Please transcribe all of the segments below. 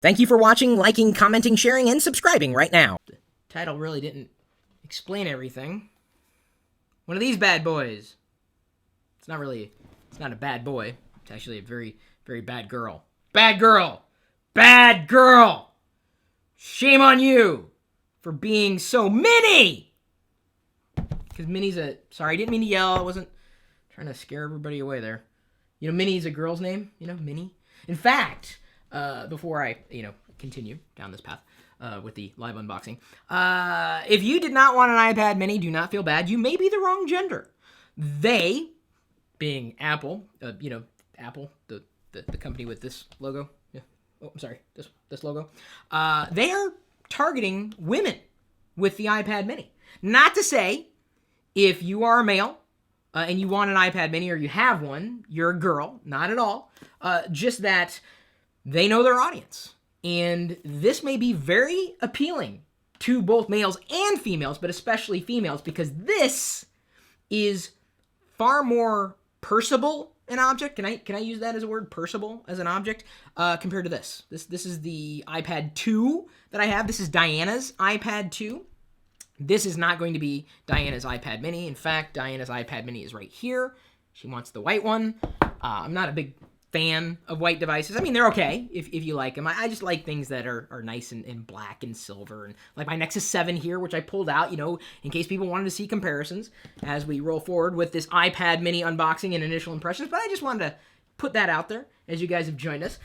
Thank you for watching, liking, commenting, sharing, and subscribing right now. The title really didn't explain everything. One of these bad boys. It's not a bad boy. It's actually a very, very bad girl. Bad girl! Bad girl! Shame on you for being so mini! Because Minnie's sorry, I didn't mean to yell. I wasn't trying to scare everybody away there. You know, Minnie's a girl's name. You know, Minnie. In fact, before I, continue down this path with the live unboxing, if you did not want an iPad mini, do not feel bad. You may be the wrong gender. They, being Apple, Apple, the company with this logo. Yeah. Oh, I'm sorry, this logo. They are targeting women with the iPad mini. Not to say if you are a male and you want an iPad mini or you have one, you're a girl. Not at all. Just that they know their audience. And this may be very appealing to both males and females, but especially females, because this is far more purseable an object. Can I use that as a word? Purseable as an object compared to this. This is the iPad 2 that I have. This is Diana's iPad 2. This is not going to be Diana's iPad mini. In fact, Diana's iPad mini is right here. She wants the white one. I'm not a big fan of white devices. I mean, they're okay if you like them. I just like things that are nice and black and silver. And like my Nexus 7 here, which I pulled out, in case people wanted to see comparisons as we roll forward with this iPad mini unboxing and initial impressions. But I just wanted to put that out there as you guys have joined us.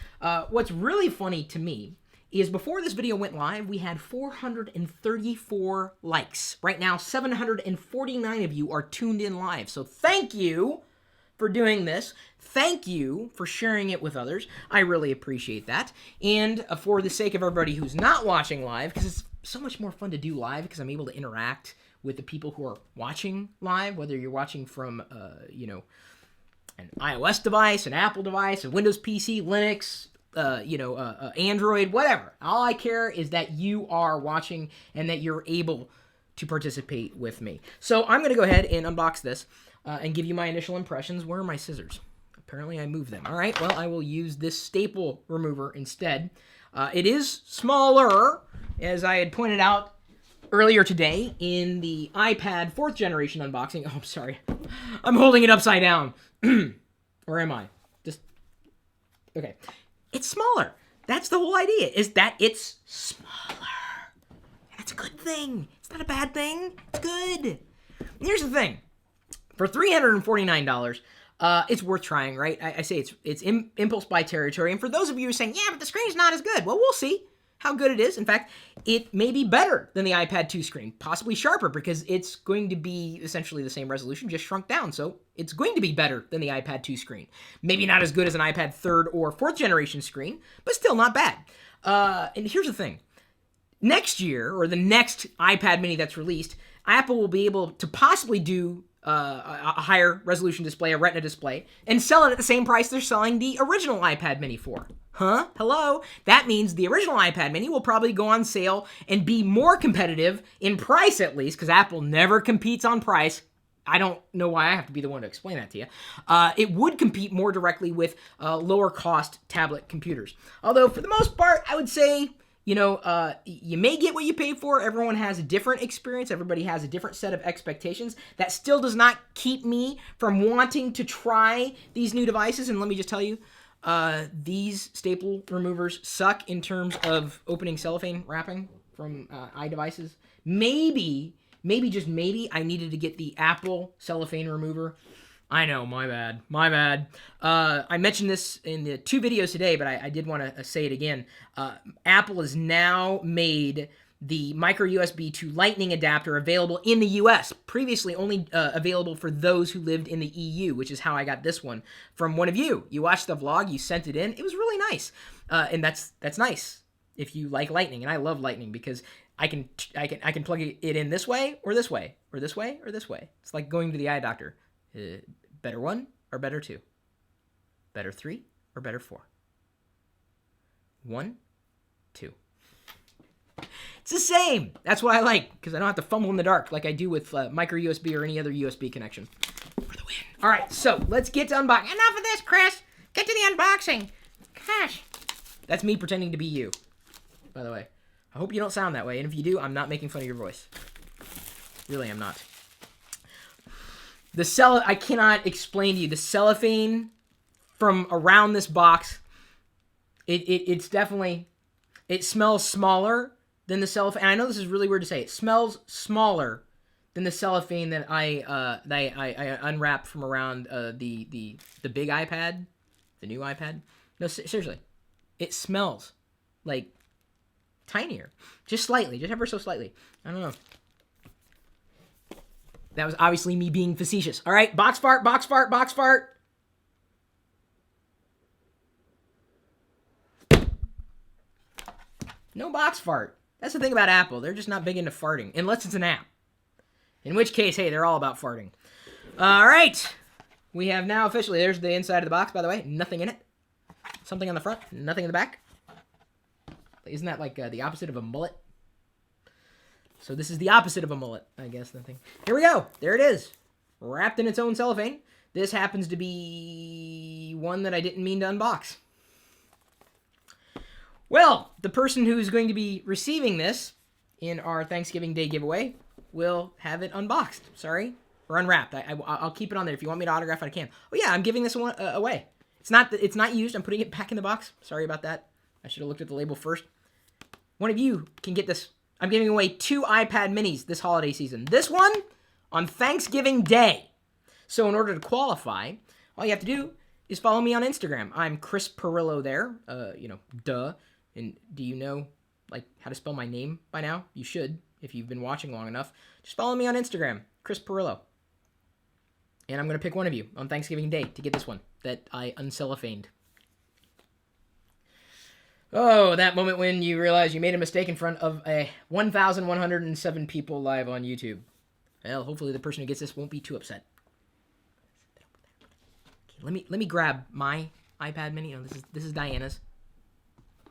What's really funny to me is before this video went live, we had 434 likes. Right now, 749 of you are tuned in live. So thank you for doing this. Thank you for sharing it with others. I really appreciate that. And for the sake of everybody who's not watching live, because it's so much more fun to do live because I'm able to interact with the people who are watching live, whether you're watching from, an iOS device, an Apple device, a Windows PC, Linux, Android, whatever. All I care is that you are watching and that you're able to participate with me. So I'm going to go ahead and unbox this and give you my initial impressions. Where are my scissors? Apparently I moved them. All right, well, I will use this staple remover instead. It is smaller, as I had pointed out earlier today in the iPad 4th generation unboxing. Oh, I'm sorry. I'm holding it upside down. Or am I? Okay. It's smaller. That's the whole idea, is that it's smaller. And that's a good thing. It's not a bad thing. It's good. And here's the thing. For $349, it's worth trying, right? I say it's impulse buy territory. And for those of you who are saying, yeah, but the screen's not as good. Well, we'll see how good it is. In fact, it may be better than the iPad 2 screen, possibly sharper, because it's going to be essentially the same resolution, just shrunk down. So it's going to be better than the iPad 2 screen. Maybe not as good as an iPad 3rd or 4th generation screen, but still not bad. And here's the thing. Next year, or the next iPad mini that's released, Apple will be able to possibly do a higher resolution display, a Retina display, and sell it at the same price they're selling the original iPad mini for. Huh? Hello? That means the original iPad mini will probably go on sale and be more competitive in price, at least, because Apple never competes on price. I don't know why I have to be the one to explain that to you. It would compete more directly with lower cost tablet computers. Although, for the most part, I would say, you may get what you pay for. Everyone has a different experience. Everybody has a different set of expectations. That still does not keep me from wanting to try these new devices. And let me just tell you, these staple removers suck in terms of opening cellophane wrapping from iDevices. Maybe, just maybe, I needed to get the Apple cellophane remover. I know, my bad. I mentioned this in the 2 videos today, but I did want to say it again. Apple has now made the micro USB to Lightning adapter available in the US. Previously only available for those who lived in the EU, which is how I got this one from one of you. You watched the vlog, you sent it in. It was really nice. And that's nice if you like Lightning. And I love Lightning because I can plug it in this way or this way or this way or this way. It's like going to the eye doctor. Better 1 or better 2? Better 3 or better 4? 1, 2. It's the same. That's what I like, because I don't have to fumble in the dark like I do with micro USB or any other USB connection. For the win. All right, so let's get to unboxing. Enough of this, Chris. Get to the unboxing. Gosh. That's me pretending to be you. by the way. I hope you don't sound that way, and if you do, I'm not making fun of your voice. Really, I'm not. I cannot explain to you. The cellophane from around this box, it's definitely, it smells smaller than the cellophane. And I know this is really weird to say. It smells smaller than the cellophane that I unwrapped from around the big iPad, the new iPad. No, seriously, it smells like tinier, just slightly, just ever so slightly. I don't know. That was obviously me being facetious. All right, box fart, box fart, box fart. No box fart. That's the thing about Apple. They're just not big into farting, unless it's an app. In which case, hey, they're all about farting. All right. We have now officially, there's the inside of the box, by the way. Nothing in it. Something on the front, nothing in the back. Isn't that like the opposite of a mullet? So this is the opposite of a mullet, I guess. Nothing. Here we go. There it is. Wrapped in its own cellophane. This happens to be one that I didn't mean to unbox. Well, the person who's going to be receiving this in our Thanksgiving Day giveaway will have it unboxed. Sorry. Or unwrapped. I'll keep it on there. If you want me to autograph it, I can. Oh yeah, I'm giving this one away. It's not used. I'm putting it back in the box. Sorry about that. I should have looked at the label first. One of you can get this. I'm giving away 2 iPad minis this holiday season. This one on Thanksgiving Day. So in order to qualify, all you have to do is follow me on Instagram. I'm Chris Perillo there. Duh. And do you know, like, how to spell my name by now? You should, if you've been watching long enough. Just follow me on Instagram, Chris Perillo. And I'm going to pick one of you on Thanksgiving Day to get this one that I uncellophaned. Oh, that moment when you realize you made a mistake in front of 1,107 people live on YouTube. Well, hopefully the person who gets this won't be too upset. Okay, let me grab my iPad mini. Oh, this is Diana's.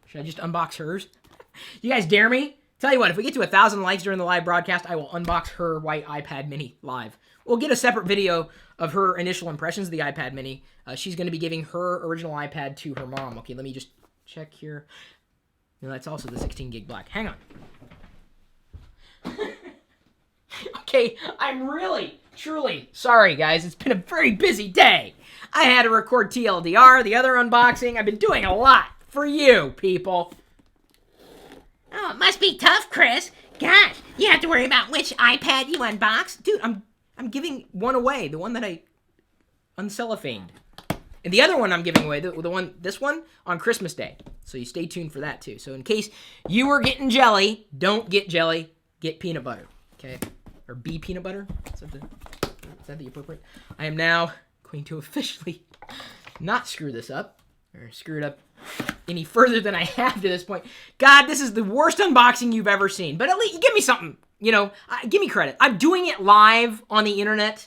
Should I just unbox hers? You guys dare me? Tell you what, if we get to 1,000 likes during the live broadcast, I will unbox her white iPad mini live. We'll get a separate video of her initial impressions of the iPad mini. She's going to be giving her original iPad to her mom. Okay, let me just check here. No, that's also the 16 gig black. Hang on. Okay, I'm really, truly sorry, guys. It's been a very busy day. I had to record TLDR, the other unboxing. I've been doing a lot for you, people. Oh, it must be tough, Chris. Gosh, you have to worry about which iPad you unbox. Dude, I'm giving one away, the one that I uncellophaned. And the other one I'm giving away, this one, on Christmas Day. So you stay tuned for that, too. So in case you were getting jelly, don't get jelly, get peanut butter, okay? Or be peanut butter? Is that the appropriate? I am now going to officially not screw this up, or screw it up any further than I have to this point. God, this is the worst unboxing you've ever seen. But at least, give me something, give me credit. I'm doing it live on the internet.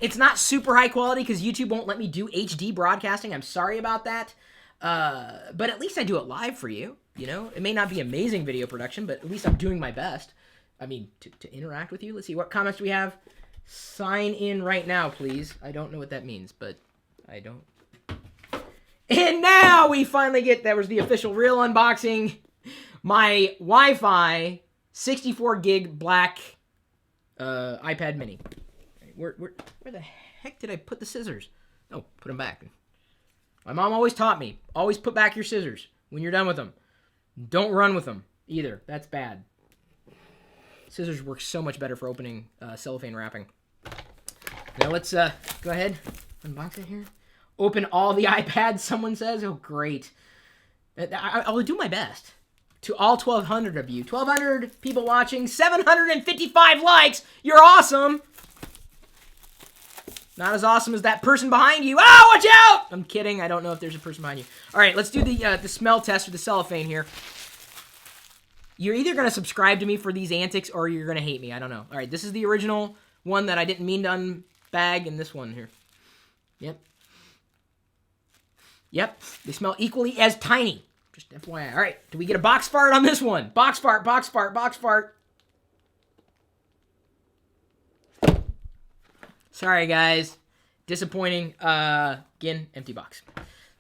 It's not super high quality because YouTube won't let me do HD broadcasting. I'm sorry about that. But at least I do it live for you, It may not be amazing video production, but at least I'm doing my best. I mean, to interact with you. Let's see, what comments do we have? Sign in right now, please. I don't know what that means, but I don't. And now we finally that was the official real unboxing. My Wi-Fi 64 gig black iPad mini. Where the heck did I put the scissors? Oh, put them back. My mom always taught me, always put back your scissors when you're done with them. Don't run with them either. That's bad. Scissors work so much better for opening cellophane wrapping. Now let's go ahead, unbox it here. Open all the iPads, someone says. Oh, great. I will do my best. To all 1,200 of you. 1,200 people watching. 755 likes. You're awesome. Not as awesome as that person behind you. Oh, watch out! I'm kidding. I don't know if there's a person behind you. All right, let's do the smell test with the cellophane here. You're either going to subscribe to me for these antics or you're going to hate me. I don't know. All right, this is the original one that I didn't mean to unbag, and this one here. Yep, they smell equally as tiny. Just FYI. All right, do we get a box fart on this one? Box fart, box fart, box fart. Sorry, guys. Disappointing. Again, empty box.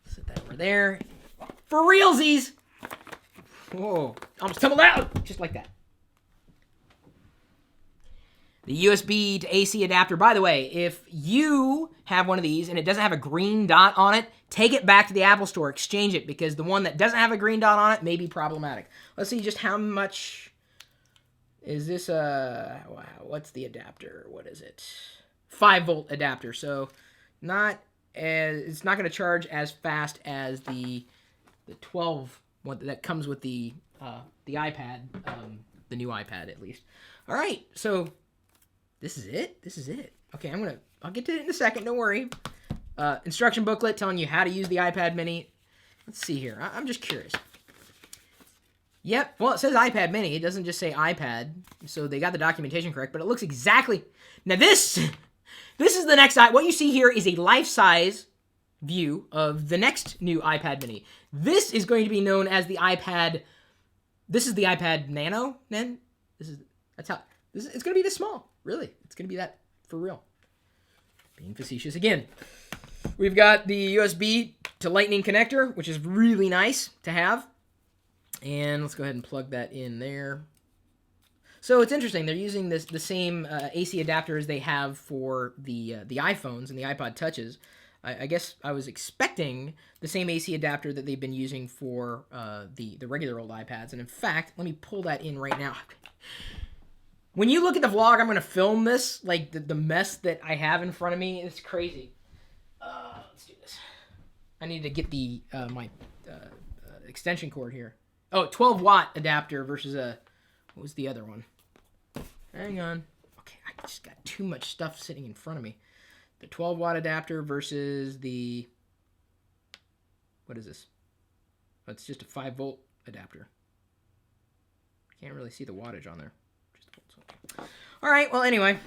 Set that over there. For realsies! Whoa. almost tumbled out, just like that. The USB to AC adapter. By the way, if you have one of these and it doesn't have a green dot on it, take it back to the Apple Store, exchange it, because the one that doesn't have a green dot on it may be problematic. Let's see just how much is this. Wow, what's the adapter? What is it? 5-volt adapter. So it's not going to charge as fast as the 12 one that comes with the iPad, the new iPad at least. All right, so. This is it. Okay, I'll get to it in a second, don't worry. Instruction booklet telling you how to use the iPad mini. Let's see here. I'm just curious. Yep, well, it says iPad mini. It doesn't just say iPad. So they got the documentation correct, but it looks exactly... Now this is the next... What you see here is a life-size view of the next new iPad mini. This is going to be known as the iPad... This is the iPad Nano, then? It's going to be this small. Really, it's going to be that for real. Being facetious again. We've got the USB to Lightning connector, which is really nice to have. And let's go ahead and plug that in there. So it's interesting. They're using the same AC adapter as they have for the iPhones and the iPod Touches. I guess I was expecting the same AC adapter that they've been using for the regular old iPads. And in fact, let me pull that in right now. When you look at the vlog, I'm going to film this, like the mess that I have in front of me. It's crazy. Let's do this. I need to get the my extension cord here. Oh, 12-watt adapter versus what was the other one? Hang on. Okay, I just got too much stuff sitting in front of me. The 12-watt adapter versus the... What is this? Oh, it's just a 5-volt adapter. Can't really see the wattage on there. All right, well, anyway,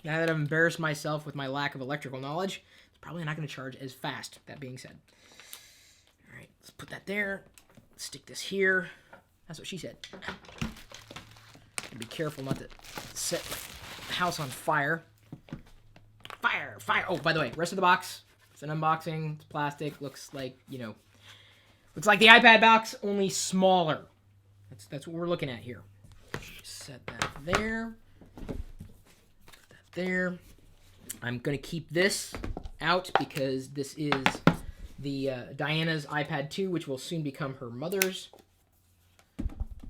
now that I've embarrassed myself with my lack of electrical knowledge, it's probably not going to charge as fast, that being said. All right, let's put that there. Stick this here. That's what she said. Be careful not to set the house on fire. Fire, fire. Oh, by the way, rest of the box, it's an unboxing. It's plastic. Looks like, looks like the iPad box, only smaller. That's what we're looking at here. Set that there. Put that there. I'm going to keep this out because this is the Diana's iPad 2, which will soon become her mother's.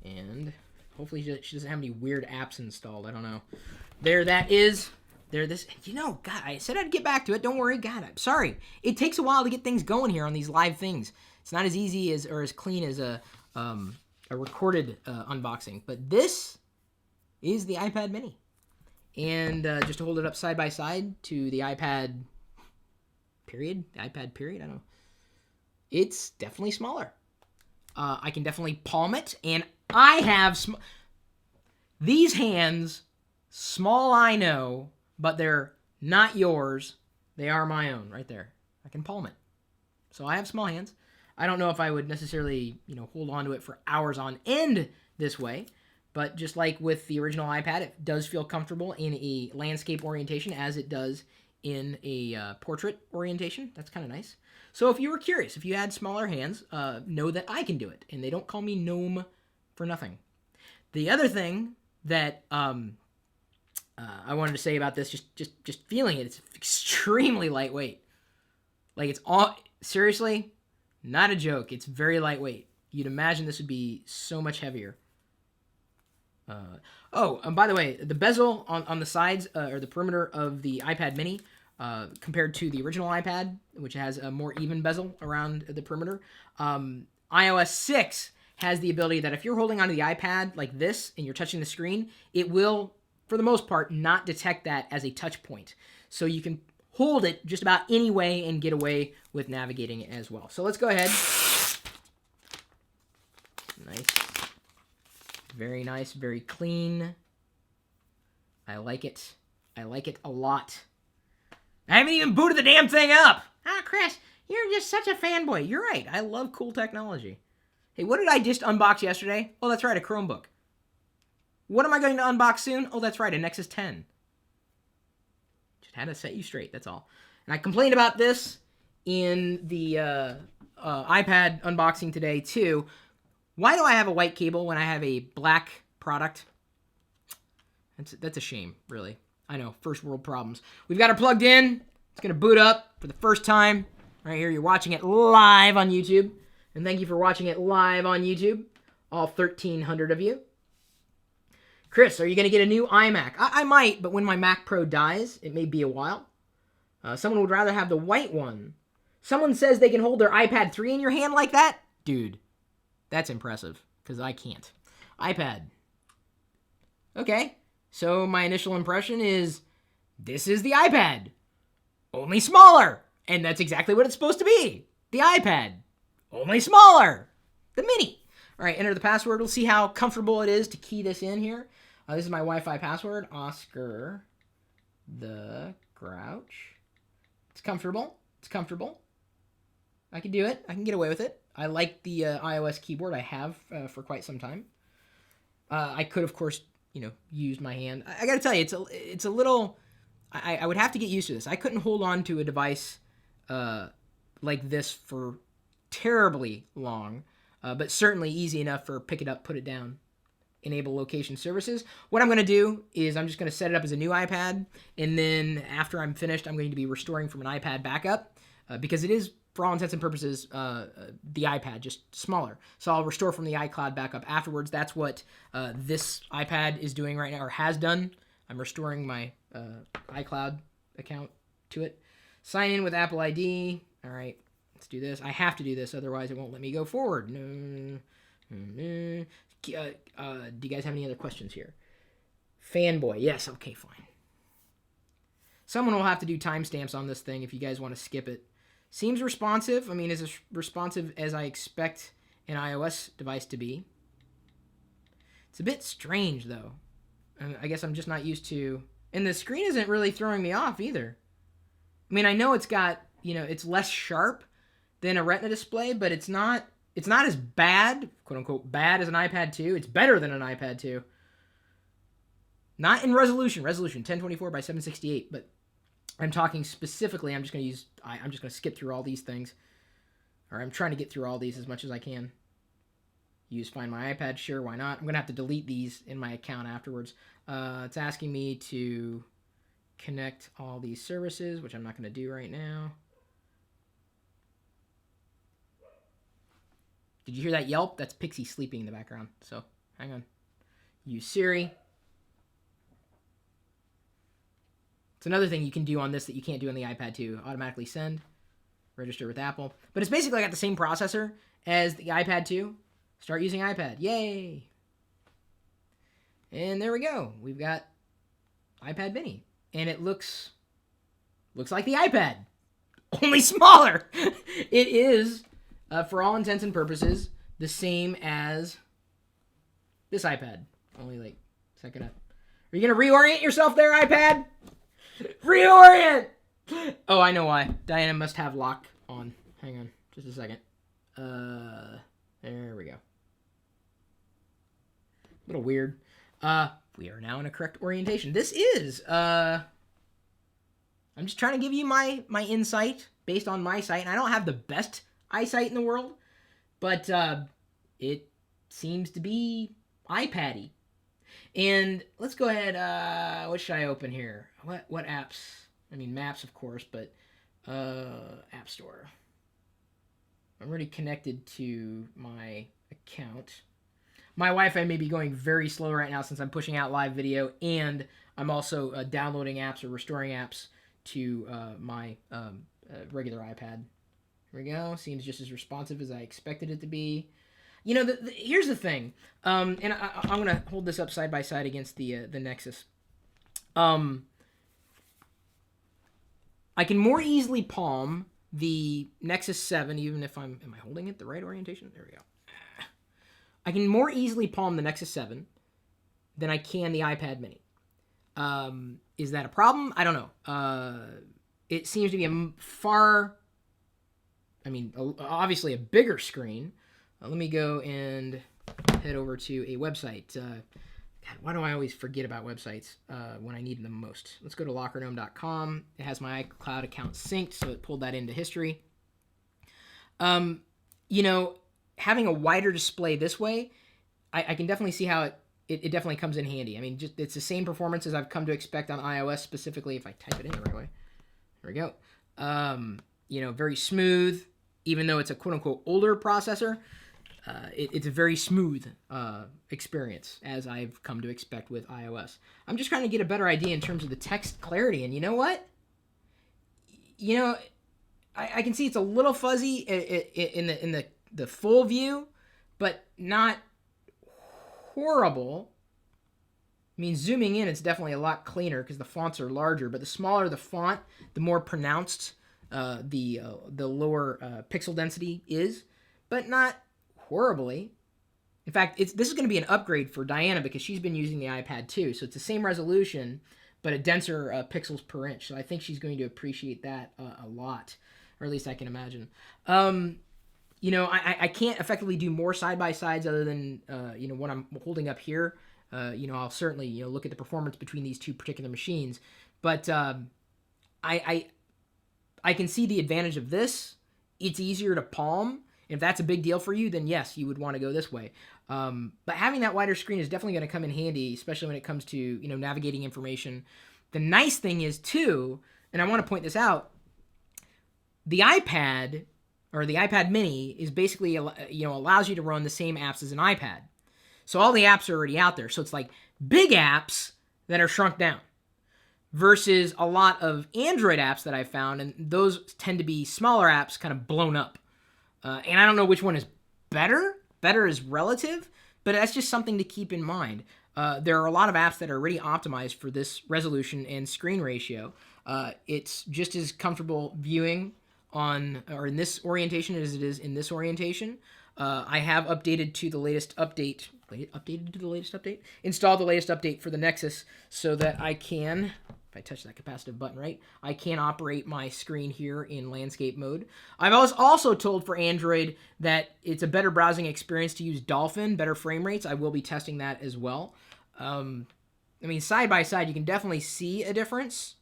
And hopefully she doesn't have any weird apps installed. I don't know. There that is. There this. God, I said I'd get back to it. Don't worry. God, I'm sorry. It takes a while to get things going here on these live things. It's not as easy or as clean as a recorded unboxing. But this is the iPad mini. And just to hold it up side by side to the iPad period, I don't know. It's definitely smaller. I can definitely palm it, and I have these hands, small I know, but they're not yours. They are my own, right there. I can palm it. So I have small hands. I don't know if I would necessarily, hold on to it for hours on end this way. But just like with the original iPad, it does feel comfortable in a landscape orientation as it does in a portrait orientation. That's kind of nice. So if you were curious, if you had smaller hands, know that I can do it. And they don't call me Gnome for nothing. The other thing that I wanted to say about this, just feeling it, it's extremely lightweight. Like it's all, seriously, not a joke. It's very lightweight. You'd imagine this would be so much heavier. And by the way, the bezel on the sides, or the perimeter of the iPad mini, compared to the original iPad, which has a more even bezel around the perimeter, iOS 6 has the ability that if you're holding onto the iPad like this and you're touching the screen, it will, for the most part, not detect that as a touch point. So you can hold it just about any way and get away with navigating it as well. So let's go ahead. Nice. Very nice, very clean. I like it. I like it a lot. I haven't even booted the damn thing up. Chris, you're just such a fanboy. You're right. I love cool technology. Hey, what did I just unbox yesterday? Oh, that's right, a Chromebook. What am I going to unbox soon? Oh, that's right, a Nexus 10. Just had to set you straight, that's all. And I complained about this in the iPad unboxing today, too. Why do I have a white cable when I have a black product? That's a shame, really. I know, first world problems. We've got it plugged in. It's going to boot up for the first time. Right here, you're watching it live on YouTube. And thank you for watching it live on YouTube, all 1,300 of you. Chris, are you going to get a new iMac? I might, but when my Mac Pro dies, it may be a while. Someone would rather have the white one. Someone says they can hold their iPad 3 in your hand like that? Dude, that's impressive, because I can't. iPad. Okay, so my initial impression is, this is the iPad. Only smaller. And that's exactly what it's supposed to be. The iPad. Only smaller. The mini. All right, enter the password. We'll see how comfortable it is to key this in here. This is my Wi-Fi password. Oscar the Grouch. It's comfortable. It's comfortable. I can do it. I can get away with it. I like the iOS keyboard. I have for quite some time. I could, of course, use my hand. I got to tell you, it's a little... I would have to get used to this. I couldn't hold on to a device like this for terribly long, but certainly easy enough for pick it up, put it down, enable location services. What I'm going to do is I'm just going to set it up as a new iPad, and then after I'm finished, I'm going to be restoring from an iPad backup because it is, for all intents and purposes, the iPad, just smaller. So I'll restore from the iCloud backup afterwards. That's what this iPad is doing right now, or has done. I'm restoring my iCloud account to it. Sign in with Apple ID. All right, let's do this. I have to do this, otherwise it won't let me go forward. No. Do you guys have any other questions here? Fanboy. Yes, okay, fine. Someone will have to do timestamps on this thing if you guys want to skip it. Seems responsive. I mean, is as responsive as I expect an iOS device to be. It's a bit strange, though. I guess I'm just not used to... And the screen isn't really throwing me off, either. I mean, I know it's got, it's less sharp than a Retina display, but it's not as bad, quote-unquote, bad as an iPad 2. It's better than an iPad 2. Not in resolution. Resolution, 1024 by 768, but I'm talking specifically, I'm just going to skip through all these things. Or I'm trying to get through all these as much as I can. Use Find My iPad, sure, why not? I'm going to have to delete these in my account afterwards. It's asking me to connect all these services, which I'm not going to do right now. Did you hear that yelp? That's Pixie sleeping in the background. So, hang on. Use Siri. It's another thing you can do on this that you can't do on the iPad 2. Automatically send. Register with Apple. But it's basically got the same processor as the iPad 2. Start using iPad. Yay! And there we go. We've got iPad mini. And it looks like the iPad. Only smaller. It is, for all intents and purposes, the same as this iPad. Only like second up. Are you going to reorient yourself there, iPad? Reorient! Oh, I know why. Diana must have lock on. Hang on. Just a second. There we go. A little weird. We are now in a correct orientation. This is, I'm just trying to give you my insight based on my sight. And I don't have the best eyesight in the world, but it seems to be iPad-y. And let's go ahead, what should I open here? What apps? I mean, Maps, of course, but App Store. I'm already connected to my account. My Wi-Fi may be going very slow right now since I'm pushing out live video, and I'm also downloading apps or restoring apps to my regular iPad. Here we go. Seems just as responsive as I expected it to be. Here's the thing, and I'm going to hold this up side by side against the Nexus. I can more easily palm the Nexus 7, even if am I holding it the right orientation? There we go. I can more easily palm the Nexus 7 than I can the iPad mini. Is that a problem? I don't know. It seems to be obviously a bigger screen. Let me go and head over to a website. God, why do I always forget about websites when I need them most? Let's go to lockergnome.com. It has my iCloud account synced, so it pulled that into history. having a wider display this way, I can definitely see how it definitely comes in handy. I mean, just it's the same performance as I've come to expect on iOS, specifically if I type it in the right way. There we go. Very smooth, even though it's a quote-unquote older processor. It's a very smooth experience, as I've come to expect with iOS. I'm just trying to get a better idea in terms of the text clarity, and you know what? I can see it's a little fuzzy in the full view, but not horrible. I mean, zooming in, it's definitely a lot cleaner because the fonts are larger, but the smaller the font, the more pronounced the lower pixel density is, but not horribly. In fact, this is going to be an upgrade for Diana because she's been using the iPad too. So it's the same resolution, but a denser pixels per inch. So I think she's going to appreciate that a lot, or at least I can imagine. I can't effectively do more side-by-sides other than, what I'm holding up here. I'll certainly, look at the performance between these two particular machines. But I can see the advantage of this. It's easier to palm. If that's a big deal for you, then yes, you would want to go this way. But having that wider screen is definitely going to come in handy, especially when it comes to, navigating information. The nice thing is, too, and I want to point this out, the iPad or the iPad mini is basically, allows you to run the same apps as an iPad. So all the apps are already out there. So it's like big apps that are shrunk down versus a lot of Android apps that I found, and those tend to be smaller apps kind of blown up. And I don't know which one is better. Better is relative, but that's just something to keep in mind. There are a lot of apps that are already optimized for this resolution and screen ratio. It's just as comfortable viewing in this orientation as it is in this orientation. I have updated to the latest update. Installed the latest update for the Nexus so that I can, if I touch that capacitive button right, I can operate my screen here in landscape mode. I've also told for Android that it's a better browsing experience to use Dolphin, better frame rates. I will be testing that as well. Side by side, you can definitely see a difference,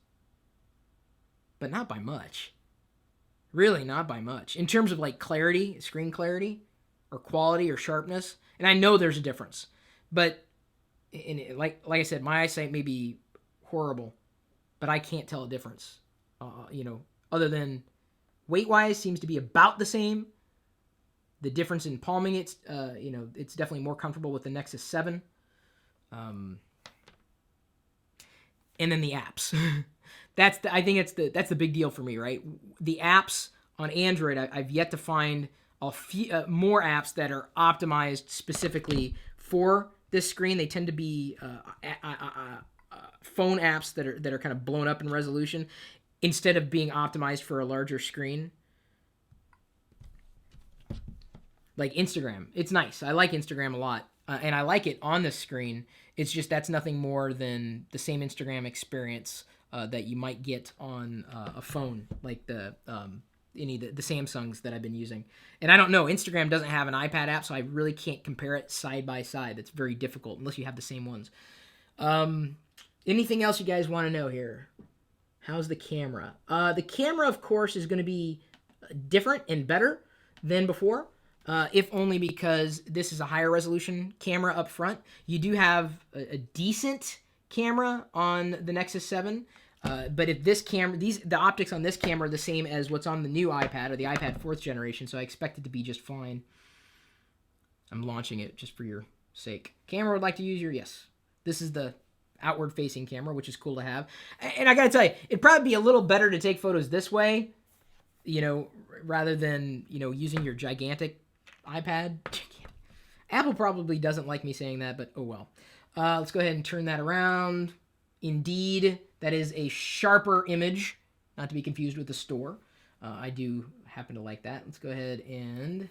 but not by much. Really not by much. In terms of like clarity, screen clarity, or quality or sharpness, and I know there's a difference, but like I said, my eyesight may be horrible, but I can't tell a difference. Other than weight-wise, seems to be about the same. The difference in palming, it's definitely more comfortable with the Nexus 7. And then the apps. I think that's the big deal for me, right? The apps on Android, I've yet to find more apps that are optimized specifically for this screen. They tend to be phone apps that are kind of blown up in resolution instead of being optimized for a larger screen. Like Instagram, it's nice. I like Instagram a lot, and I like it on this screen. It's just that's nothing more than the same Instagram experience that you might get on a phone, like the Samsungs that I've been using. And I don't know, Instagram doesn't have an iPad app, so I really can't compare it side by side. That's very difficult unless you have the same ones. Anything else you guys want to know here? How's the camera? The camera, of course, is going to be different and better than before, if only because this is a higher resolution camera up front. You do have a decent camera on the Nexus 7. But if this camera, the optics on this camera are the same as what's on the new iPad or the iPad 4th generation, so I expect it to be just fine. I'm launching it just for your sake. Camera would like to use yes. This is the outward-facing camera, which is cool to have. And I gotta tell you, it'd probably be a little better to take photos this way, rather than, using your gigantic iPad. Apple probably doesn't like me saying that, but oh well. Let's go ahead and turn that around. Indeed, that is a sharper image, not to be confused with the store. I do happen to like that. Let's go ahead and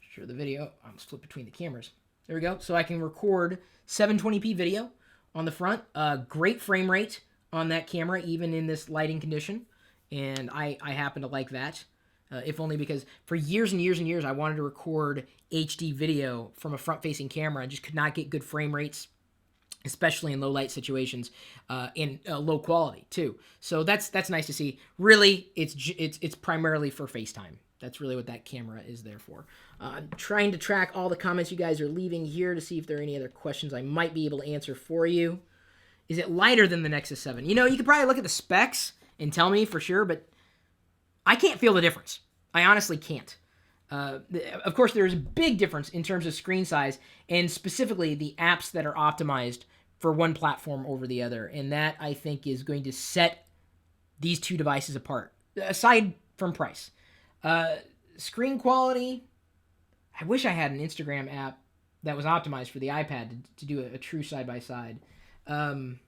share the video. I'll just flip between the cameras. There we go. So I can record 720p video on the front. Great frame rate on that camera, even in this lighting condition. And I happen to like that. If only because for years and years and years, I wanted to record HD video from a front-facing camera. I just could not get good frame rates, especially in low light situations, in low quality too. So that's nice to see. Really, it's primarily for FaceTime. That's really what that camera is there for. I'm trying to track all the comments you guys are leaving here to see if there are any other questions I might be able to answer for you. Is it lighter than the Nexus 7? You know, you could probably look at the specs and tell me for sure, but I can't feel the difference. I honestly can't. Of course, there's a big difference in terms of screen size and specifically the apps that are optimized for one platform over the other. And that, I think, is going to set these two devices apart, aside from price. Screen quality, I wish I had an Instagram app that was optimized for the iPad to do a true side-by-side. Let's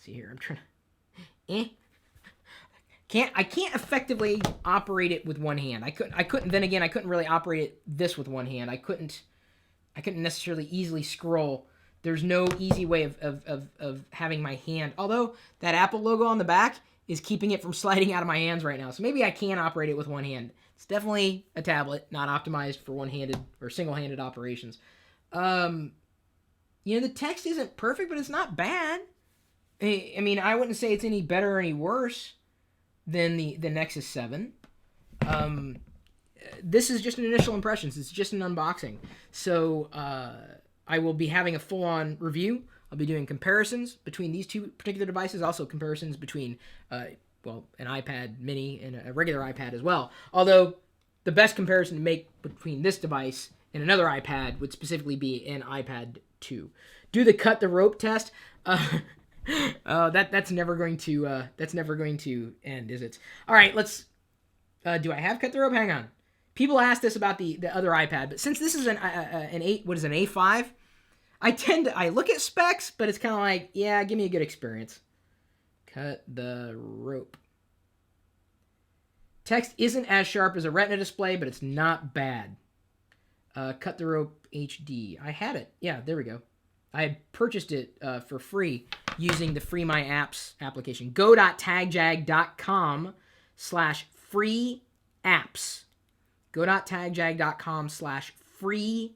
see here. I'm trying to... I can't effectively operate it with one hand. I couldn't. Then again, I couldn't really operate it this with one hand. I couldn't necessarily easily scroll. There's no easy way of having my hand. Although that Apple logo on the back is keeping it from sliding out of my hands right now. So maybe I can operate it with one hand. It's definitely a tablet, not optimized for one-handed or single-handed operations. The text isn't perfect, but it's not bad. I mean, I wouldn't say it's any better or any worse than the Nexus 7. This is just an initial impressions. It's just an unboxing. So I will be having a full-on review. I'll be doing comparisons between these two particular devices, also comparisons between, an iPad mini and a regular iPad as well. Although the best comparison to make between this device and another iPad would specifically be an iPad 2. Do the cut the rope test. That's never going to end, is it? All right, let's. Do I have cut the rope? Hang on. People ask this about the other iPad, but since this is an A5, I look at specs, but it's kind of like, yeah, give me a good experience. Cut the rope. Text isn't as sharp as a Retina display, but it's not bad. Cut the rope HD. I had it. Yeah, there we go. I had purchased it for free using the Free My Apps application. Go.tagjag.com/free apps. Go.tagjag.com/free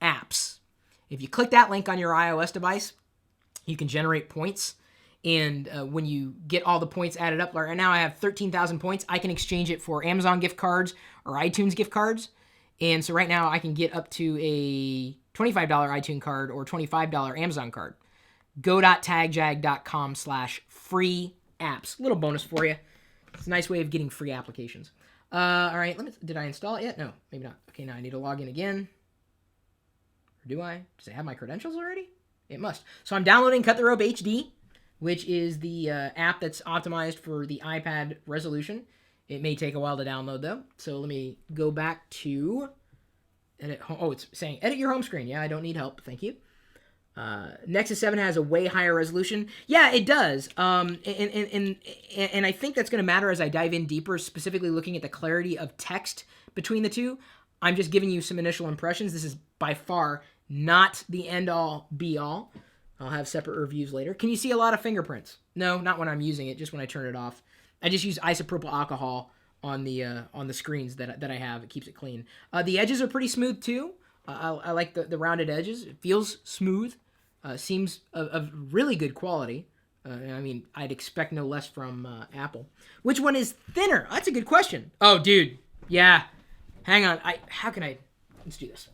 apps. If you click that link on your iOS device, you can generate points. And when you get all the points added up, right now I have 13,000 points. I can exchange it for Amazon gift cards or iTunes gift cards. And so right now I can get up to a $25 iTunes card or $25 Amazon card. Go.tagjag.com/free apps. Little bonus for you. It's a nice way of getting free applications. All right, did I install it yet? No, maybe not. Okay, now I need to log in again. Or do I? Does it have my credentials already? It must. So I'm downloading Cut the Rope HD, which is the app that's optimized for the iPad resolution. It may take a while to download, though. So let me go back to edit home. Oh, it's saying edit your home screen. Yeah, I don't need help. Thank you. Nexus 7 has a way higher resolution. Yeah, it does. And I think that's going to matter as I dive in deeper, specifically looking at the clarity of text between the two. I'm just giving you some initial impressions. This is by far not the end-all, be-all. I'll have separate reviews later. Can you see a lot of fingerprints? No, not when I'm using it, just when I turn it off. I just use isopropyl alcohol on the screens that I have. It keeps it clean. The edges are pretty smooth too. I like the rounded edges. It feels smooth. Seems of really good quality. I mean, I'd expect no less from Apple. Which one is thinner? That's a good question. Oh, dude. Yeah. Hang on. Let's do this.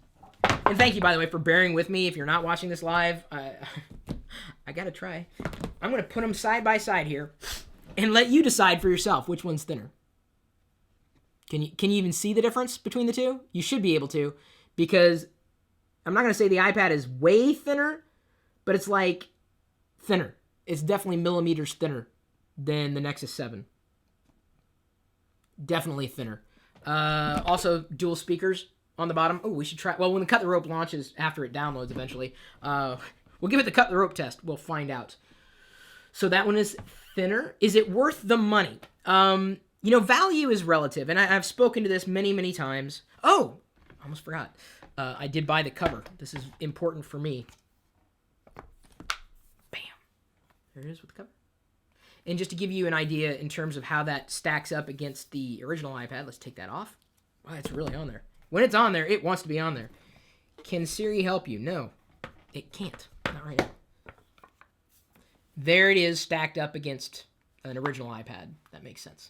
And thank you, by the way, for bearing with me. If you're not watching this live, I gotta try. I'm gonna put them side by side here and let you decide for yourself which one's thinner. Can you even see the difference between the two? You should be able to, because I'm not gonna say the iPad is way thinner, but it's like thinner. It's definitely millimeters thinner than the Nexus 7. Definitely thinner. Also, dual speakers on the bottom. Oh, we should try. Well, when the Cut the Rope launches after it downloads eventually, we'll give it the Cut the Rope test. We'll find out. So that one is thinner. Is it worth the money? Value is relative, and I've spoken to this many, many times. Oh, almost forgot. I did buy the cover. This is important for me. Bam. There it is with the cover. And just to give you an idea in terms of how that stacks up against the original iPad, let's take that off. Wow, it's really on there. When it's on there, it wants to be on there. Can Siri help you? No, it can't. Not right now. There it is, stacked up against an original iPad. That makes sense.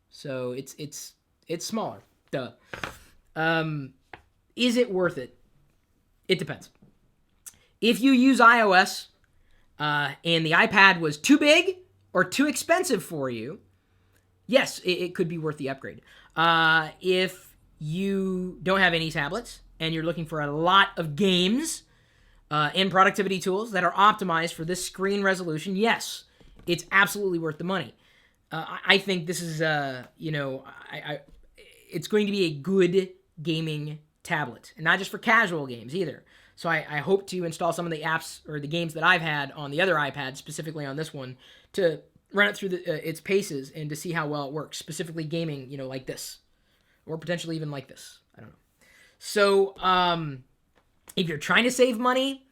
So it's smaller. Duh. Is it worth it? It depends. If you use iOS and the iPad was too big or too expensive for you, yes, it could be worth the upgrade. If you don't have any tablets and you're looking for a lot of games and productivity tools that are optimized for this screen resolution, yes, it's absolutely worth the money. I think this is, it's going to be a good gaming tablet, and not just for casual games either. So I hope to install some of the apps or the games that I've had on the other iPad, specifically on this one, to run it through its paces and to see how well it works, specifically gaming, like this, or potentially even like this. I don't know. So if you're trying to save money,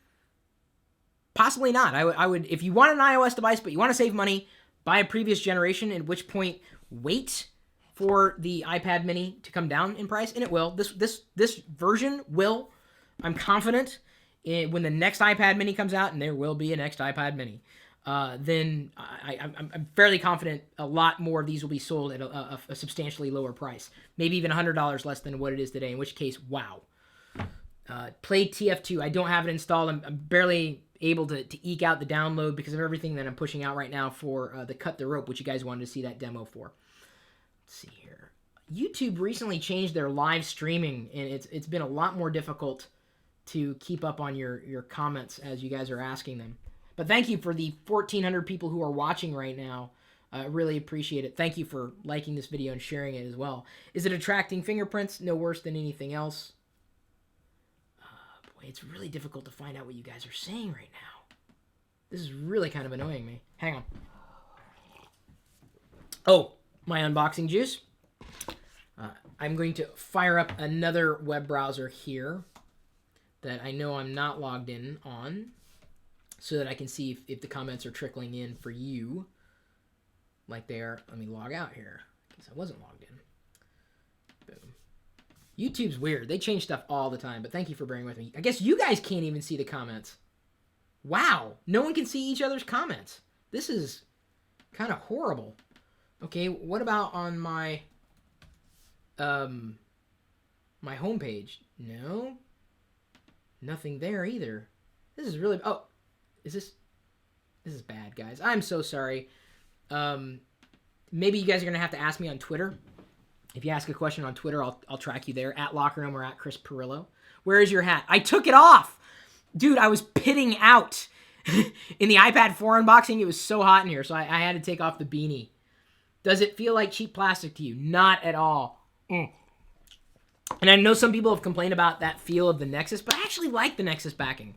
possibly not. I would, if you want an iOS device but you want to save money, buy a previous generation, at which point wait for the iPad mini to come down in price, and it will. This version will. I'm confident when the next iPad mini comes out, and there will be a next iPad mini, then I'm fairly confident a lot more of these will be sold at a substantially lower price. Maybe even $100 less than what it is today, in which case, wow. Played TF2. I don't have it installed. I'm barely able to eke out the download because of everything that I'm pushing out right now for the Cut the Rope, which you guys wanted to see that demo for. Let's see here. YouTube recently changed their live streaming, and it's been a lot more difficult to keep up on your comments as you guys are asking them. But thank you for the 1,400 people who are watching right now. I really appreciate it. Thank you for liking this video and sharing it as well. Is it attracting fingerprints? No worse than anything else. Boy, it's really difficult to find out what you guys are saying right now. This is really kind of annoying me. Hang on. Oh, my unboxing juice. I'm going to fire up another web browser here that I know I'm not logged in on, so that I can see if the comments are trickling in for you like they are. Let me log out here because I wasn't logged in. Boom. YouTube's weird. They change stuff all the time, but thank you for bearing with me. I guess you guys can't even see the comments. Wow. No one can see each other's comments. This is kind of horrible. Okay, what about on my my homepage? No. Nothing there either. This is really... Oh, is this... This is bad, guys. I'm so sorry. Maybe you guys are going to have to ask me on Twitter. If you ask a question on Twitter, I'll track you there. At Locker Room or at Chris Perillo. Where is your hat? I took it off! Dude, I was pitting out. In the iPad 4 unboxing, it was so hot in here, so I had to take off the beanie. Does it feel like cheap plastic to you? Not at all. And I know some people have complained about that feel of the Nexus, but I actually like the Nexus backing.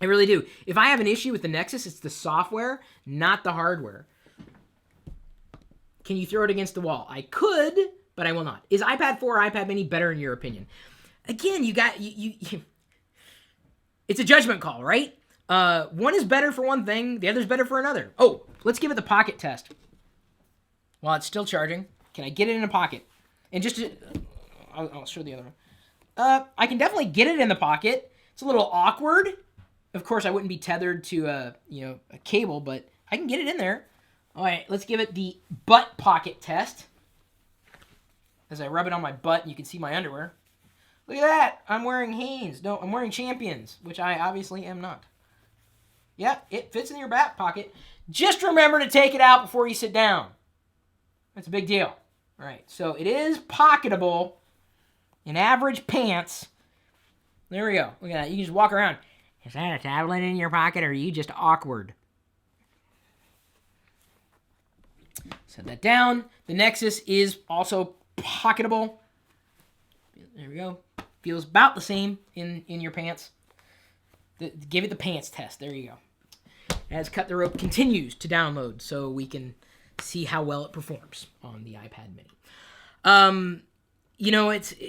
I really do. If I have an issue with the Nexus, it's the software, not the hardware. Can you throw it against the wall? I could, but I will not. Is iPad 4 or iPad mini better in your opinion? Again, you it's a judgment call, right? One is better for one thing, the other's better for another. Oh, let's give it the pocket test. While it's still charging, can I get it in a pocket? And just to... I'll show the other one. I can definitely get it in the pocket. It's a little awkward. Of course, I wouldn't be tethered to a cable, but I can get it in there. All right, let's give it the butt pocket test. As I rub it on my butt, you can see my underwear. Look at that. I'm wearing Hanes. No, I'm wearing Champions, which I obviously am not. Yeah, it fits in your back pocket. Just remember to take it out before you sit down. That's a big deal. All right, so it is pocketable in average pants. There we go. Look at that. You can just walk around. Is that a tablet in your pocket, or are you just awkward? Set that down. The Nexus is also pocketable. There we go. Feels about the same in your pants. Give it the pants test. There you go. As Cut the Rope continues to download, so we can see how well it performs on the iPad mini.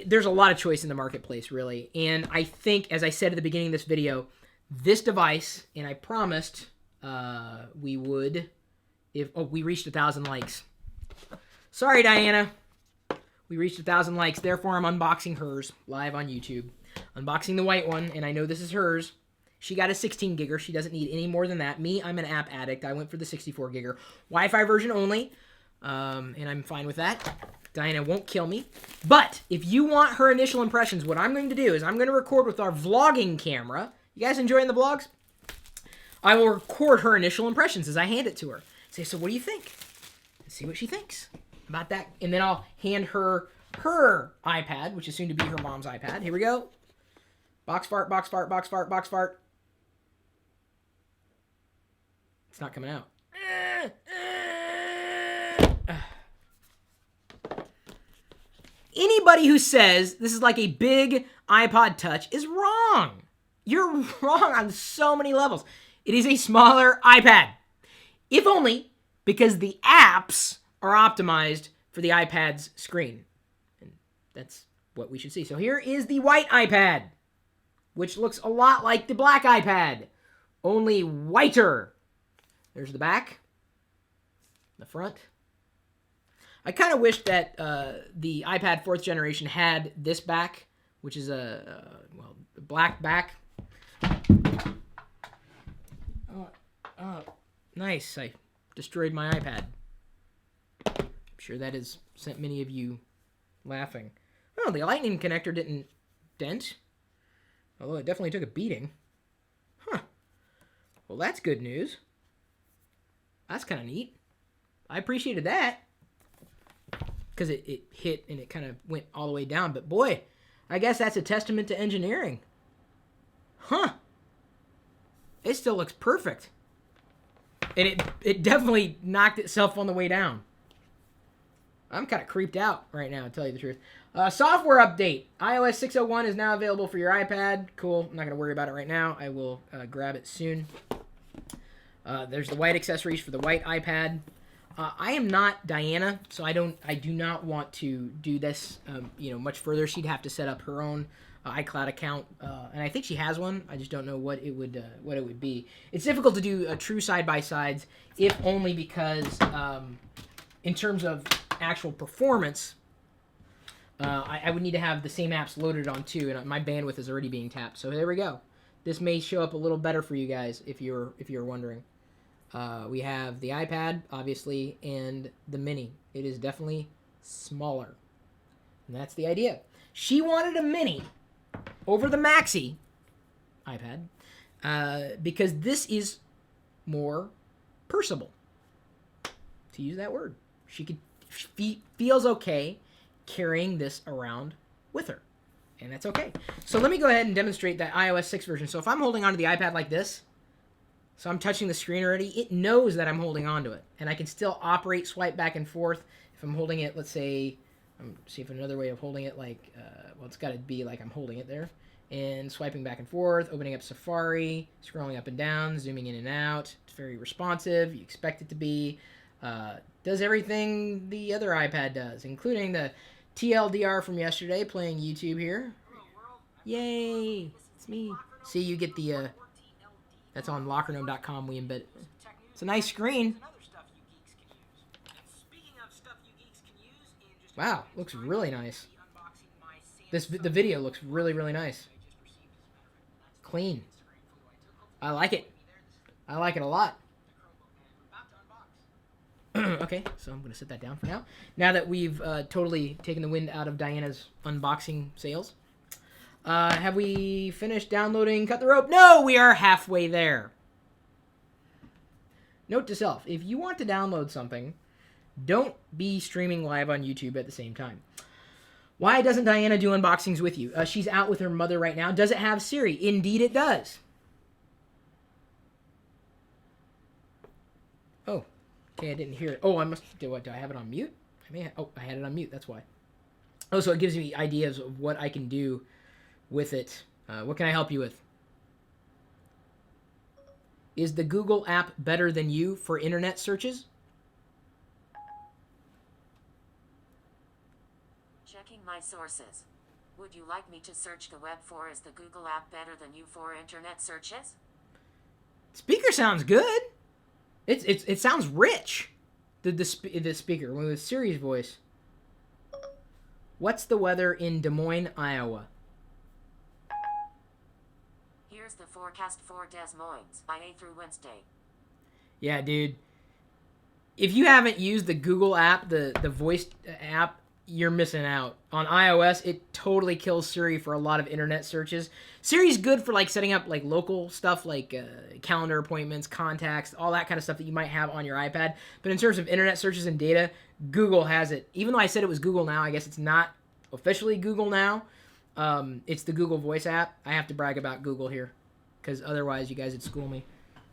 There's a lot of choice in the marketplace, really. And I think, as I said at the beginning of this video, this device, and I promised we would, we reached 1,000 likes. Sorry, Diana. We reached 1,000 likes, therefore I'm unboxing hers live on YouTube. Unboxing the white one, and I know this is hers. She got a 16 gigger. She doesn't need any more than that. Me, I'm an app addict. I went for the 64 gigger. Wi-Fi version only. and I'm fine with that. Diana won't kill me. But if you want her initial impressions, what I'm going to do is I'm going to record with our vlogging camera. You guys enjoying the vlogs? I will record her initial impressions as I hand it to her. Say, so what do you think? And see what she thinks about that. And then I'll hand her iPad, which is soon to be her mom's iPad. Here we go. Box fart, box fart, box fart, box fart. It's not coming out. Anybody who says this is like a big iPod Touch is wrong. You're wrong on so many levels. It is a smaller iPad. If only because the apps are optimized for the iPad's screen. And that's what we should see. So here is the white iPad, which looks a lot like the black iPad, only whiter. There's the back, the front. I kind of wish that the iPad 4th generation had this back, which is a black back. Oh, nice. I destroyed my iPad. I'm sure that has sent many of you laughing. Oh, the lightning connector didn't dent, although it definitely took a beating. Huh. Well, that's good news. That's kind of neat. I appreciated that. Because it hit and it kind of went all the way down. But boy, I guess that's a testament to engineering. Huh. It still looks perfect. And it definitely knocked itself on the way down. I'm kind of creeped out right now, to tell you the truth. Software update. iOS 6.01 is now available for your iPad. Cool. I'm not going to worry about it right now. I will grab it soon. There's the white accessories for the white iPad. I am not Diana, so I do not want to do this, much further. She'd have to set up her own iCloud account, and I think she has one. I just don't know what it would be. It's difficult to do true side-by-sides, if only because, in terms of actual performance, I would need to have the same apps loaded on too, and my bandwidth is already being tapped. So there we go. This may show up a little better for you guys if you're wondering. We have the iPad, obviously, and the Mini. It is definitely smaller. And that's the idea. She wanted a Mini over the Maxi iPad because this is more personable, to use that word. She feels okay carrying this around with her, and that's okay. So let me go ahead and demonstrate that iOS 6 version. So if I'm holding onto the iPad like this, so I'm touching the screen already, it knows that I'm holding onto it. And I can still operate, swipe back and forth. If I'm holding it, let's say, see if another way of holding it, like, it's got to be like I'm holding it there. And swiping back and forth, opening up Safari, scrolling up and down, zooming in and out. It's very responsive. You expect it to be. Does everything the other iPad does, including the TLDR from yesterday, playing YouTube here. Yay! It's me. See, you get the... That's on lockergnome.com. We embed it. It's a nice screen. Wow, looks really nice. The video looks really, really nice. Clean. I like it. I like it a lot. Okay, so I'm going to set that down for now. Now that we've totally taken the wind out of Diana's unboxing sales. Have we finished downloading Cut the Rope? No, we are halfway there. Note to self, if you want to download something, don't be streaming live on YouTube at the same time. Why doesn't Diana do unboxings with you? She's out with her mother right now. Does it have Siri? Indeed it does. Oh, okay, I didn't hear it. Oh, I must do I have it on mute? I had it on mute, that's why. Oh, so it gives me ideas of what I can do with it. What can I help you with? Is the Google app better than you for internet searches? Checking my sources. Would you like me to search the web for is the Google app better than you for internet searches? Speaker sounds good. It sounds rich. The speaker with Siri's voice. What's the weather in Des Moines, Iowa? Here's the forecast for Des Moines by A through Wednesday. Yeah, dude. if you haven't used the Google app, the voice app, you're missing out. On iOS, it totally kills Siri for a lot of internet searches. Siri's good for like setting up like local stuff like calendar appointments, contacts, all that kind of stuff that you might have on your iPad. But in terms of internet searches and data, Google has it. Even though I said it was Google Now, I guess it's not officially Google Now. It's the Google Voice app. I have to brag about Google here because otherwise you guys would school me.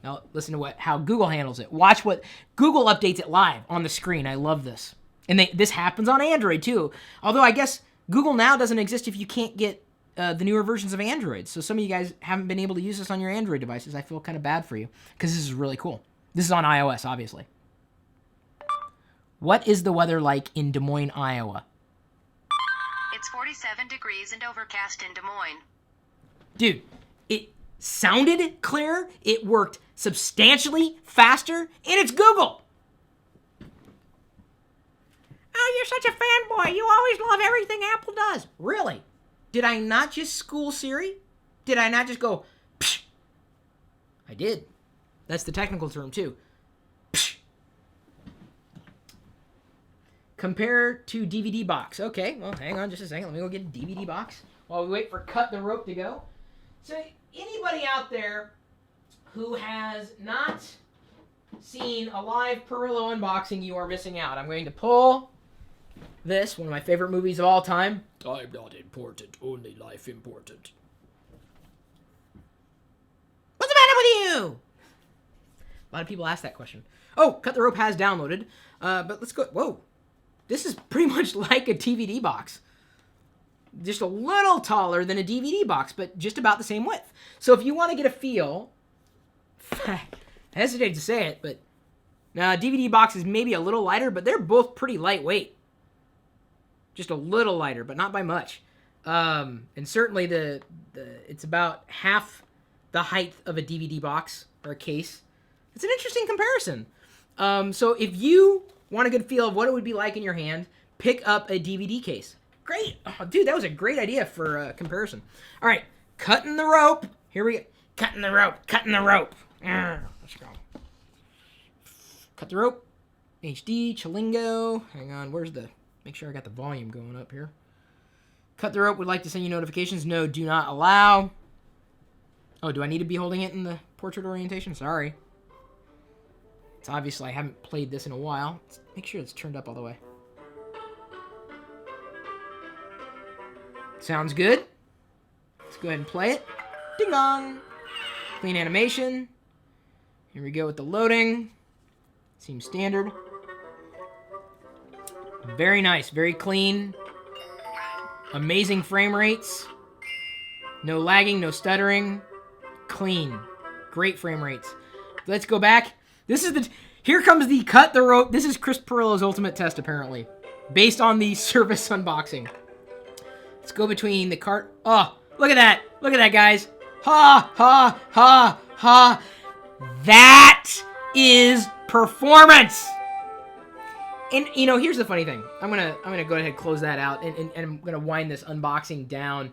Now listen to how Google handles it. Watch what Google updates it live on the screen. I love this. And this happens on Android too. Although I guess Google Now doesn't exist if you can't get the newer versions of Android. So some of you guys haven't been able to use this on your Android devices. I feel kind of bad for you because this is really cool. This is on iOS, obviously. What is the weather like in Des Moines, Iowa? It's 47 degrees and overcast in Des Moines. Dude, it sounded clear. It worked substantially faster, and it's Google. Oh, you're such a fanboy. You always love everything Apple does. Really? Did I not just school Siri? Did I not just go, psh? I did. That's the technical term, too. Psh. Compare to DVD box. Okay, well, hang on just a second. Let me go get a DVD box while we wait for Cut the Rope to go. So, anybody out there who has not seen a live Perillo unboxing, you are missing out. I'm going to pull this, one of my favorite movies of all time. I'm not important, only life important. What's the matter with you? A lot of people ask that question. Oh, Cut the Rope has downloaded, but let's go. Whoa, this is pretty much like a DVD box. Just a little taller than a DVD box, but just about the same width. So if you want to get a feel, I hesitate to say it, but now DVD box is maybe a little lighter, but they're both pretty lightweight. Just a little lighter, but not by much. And certainly it's about half the height of a DVD box or a case. It's an interesting comparison. So if you want a good feel of what it would be like in your hand, pick up a DVD case. Great. Oh, dude, that was a great idea for comparison. All right, cutting the rope. Here we go. Cutting the rope. Cutting the rope. Let's go. Cut the rope. HD, Chilingo. Hang on, make sure I got the volume going up here. Cut the Rope would like to send you notifications. No, do not allow. Oh, do I need to be holding it in the portrait orientation? Sorry. It's obviously I haven't played this in a while. Let's make sure it's turned up all the way. Sounds good. Let's go ahead and play it. Ding dong. Clean animation. Here we go with the loading. Seems standard. Very nice, very clean. Amazing frame rates. No lagging, no stuttering. Clean. Great frame rates. Let's go back. Here comes the Cut the Rope. This is Chris Perillo's ultimate test, apparently. Based on the Surface unboxing. Let's go between the cart. Oh, look at that. Look at that, guys. Ha, ha, ha, ha. That is performance. And, here's the funny thing. I'm gonna go ahead and close that out, and I'm going to wind this unboxing down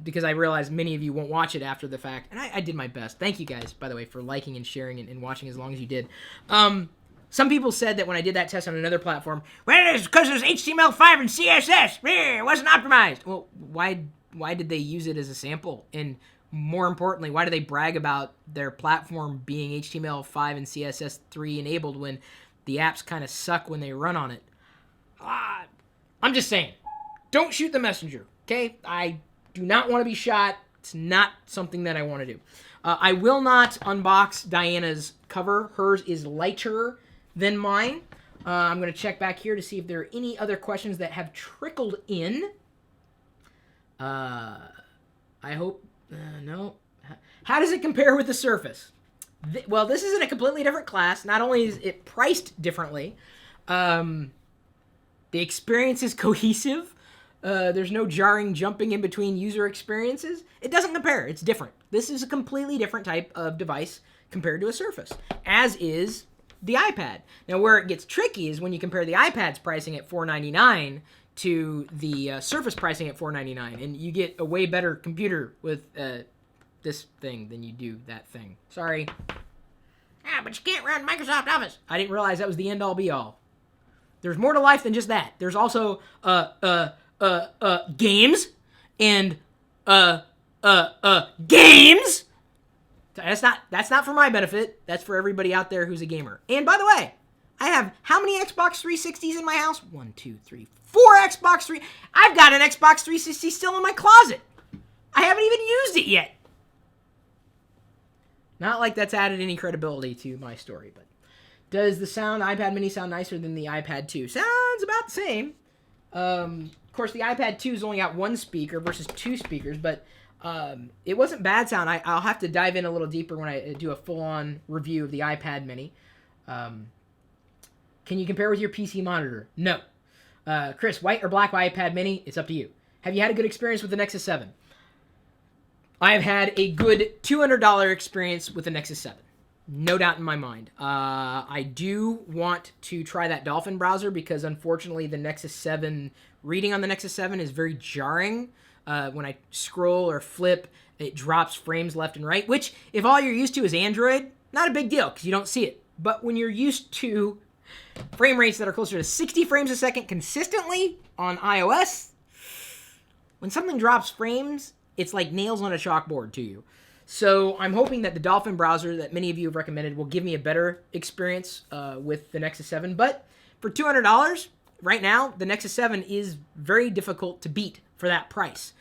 because I realize many of you won't watch it after the fact. And I did my best. Thank you guys, by the way, for liking and sharing and watching as long as you did. Some people said that when I did that test on another platform, well, it's because there's HTML5 and CSS. It wasn't optimized. Well, why did they use it as a sample? And more importantly, why do they brag about their platform being HTML5 and CSS3 enabled when the apps kind of suck when they run on it? I'm just saying, don't shoot the messenger, okay? I do not want to be shot. It's not something that I want to do. I will not unbox Diana's cover. Hers is lighter than mine. I'm going to check back here to see if there are any other questions that have trickled in. I hope... no. How does it compare with the Surface? Well, this is in a completely different class. Not only is it priced differently, the experience is cohesive. There's no jarring jumping in between user experiences. It doesn't compare. It's different. This is a completely different type of device compared to a Surface, as is the iPad. Now, where it gets tricky is when you compare the iPad's pricing at $499 to the Surface pricing at $499, and you get a way better computer with this thing than you do that thing. Sorry. Ah, Ah, but you can't run Microsoft Office. I didn't realize that was the end all be all. There's more to life than just that. There's also games and games. That's not for my benefit. That's for everybody out there who's a gamer. And by the way, I have how many Xbox 360s in my house? 1, 2, 3, 4 Xbox 3. I've got an Xbox 360 still in my closet. I haven't even used it yet. Not like that's added any credibility to my story, but does the iPad mini sound nicer than the iPad 2? Sounds about the same. Of course, the iPad 2's only got 1 speaker versus 2 speakers, but it wasn't bad sound. I'll have to dive in a little deeper when I do a full-on review of the iPad mini. Can you compare with your PC monitor? No. Chris, white or black iPad mini? It's up to you. Have you had a good experience with the Nexus 7? I have had a good $200 experience with the Nexus 7. No doubt in my mind. I do want to try that Dolphin browser because, unfortunately, the Nexus 7 reading on the Nexus 7 is very jarring. When I scroll or flip, it drops frames left and right, which, if all you're used to is Android, not a big deal because you don't see it. But when you're used to frame rates that are closer to 60 frames a second consistently on iOS, when something drops frames, it's like nails on a chalkboard to you. So I'm hoping that the Dolphin browser that many of you have recommended will give me a better experience with the Nexus 7. But for $200, right now, the Nexus 7 is very difficult to beat for that price.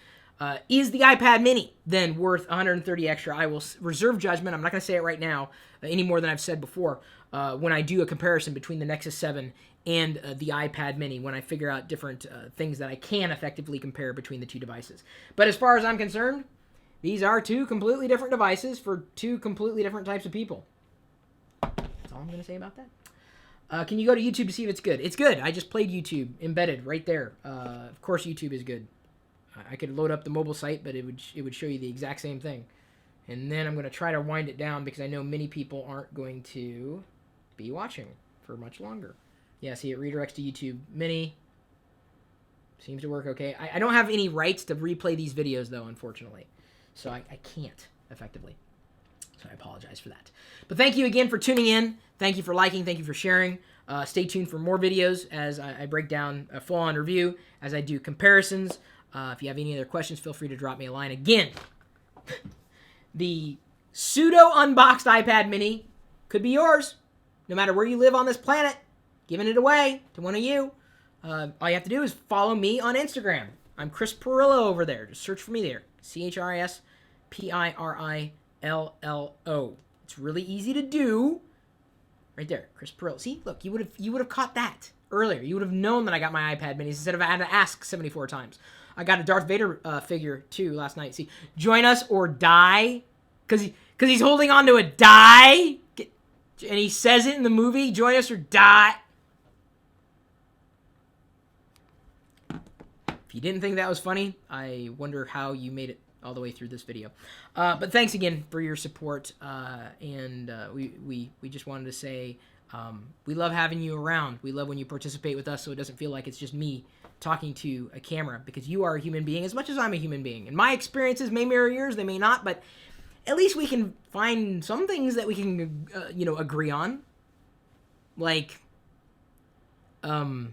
Is the iPad mini then worth $130 extra? I will reserve judgment. I'm not going to say it right now any more than I've said before when I do a comparison between the Nexus 7 and the iPad mini, when I figure out different things that I can effectively compare between the two devices. But as far as I'm concerned, these are two completely different devices for two completely different types of people. That's all I'm going to say about that. Can you go to YouTube to see if it's good? It's good. I just played YouTube embedded right there. Of course, YouTube is good. I could load up the mobile site, but it would show you the exact same thing. And then I'm going to try to wind it down because I know many people aren't going to be watching for much longer. Yeah, see, it redirects to YouTube Mini. Seems to work okay. I don't have any rights to replay these videos, though, unfortunately. So I can't, effectively. So I apologize for that. But thank you again for tuning in. Thank you for liking. Thank you for sharing. Stay tuned for more videos as I break down a full-on review, as I do comparisons. If you have any other questions, feel free to drop me a line. Again, the pseudo-unboxed iPad mini could be yours, no matter where you live on this planet. Giving it away to one of you. All you have to do is follow me on Instagram. I'm Chris Pirillo over there. Just search for me there. ChrisPirillo. It's really easy to do. Right there, Chris Pirillo. See, look, you would have caught that earlier. You would have known that I got my iPad minis instead of having to ask 74 times. I got a Darth Vader figure too last night. See, join us or die, because he's holding on to a die, and he says it in the movie. Join us or die. If you didn't think that was funny, I wonder how you made it all the way through this video. But thanks again for your support, and we just wanted to say we love having you around. We love when you participate with us so it doesn't feel like it's just me talking to a camera, because you are a human being as much as I'm a human being. And my experiences may mirror yours, they may not, but at least we can find some things that we can, agree on. Like, what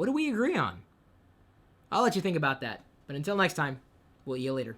do we agree on? I'll let you think about that. But until next time, we'll see you later.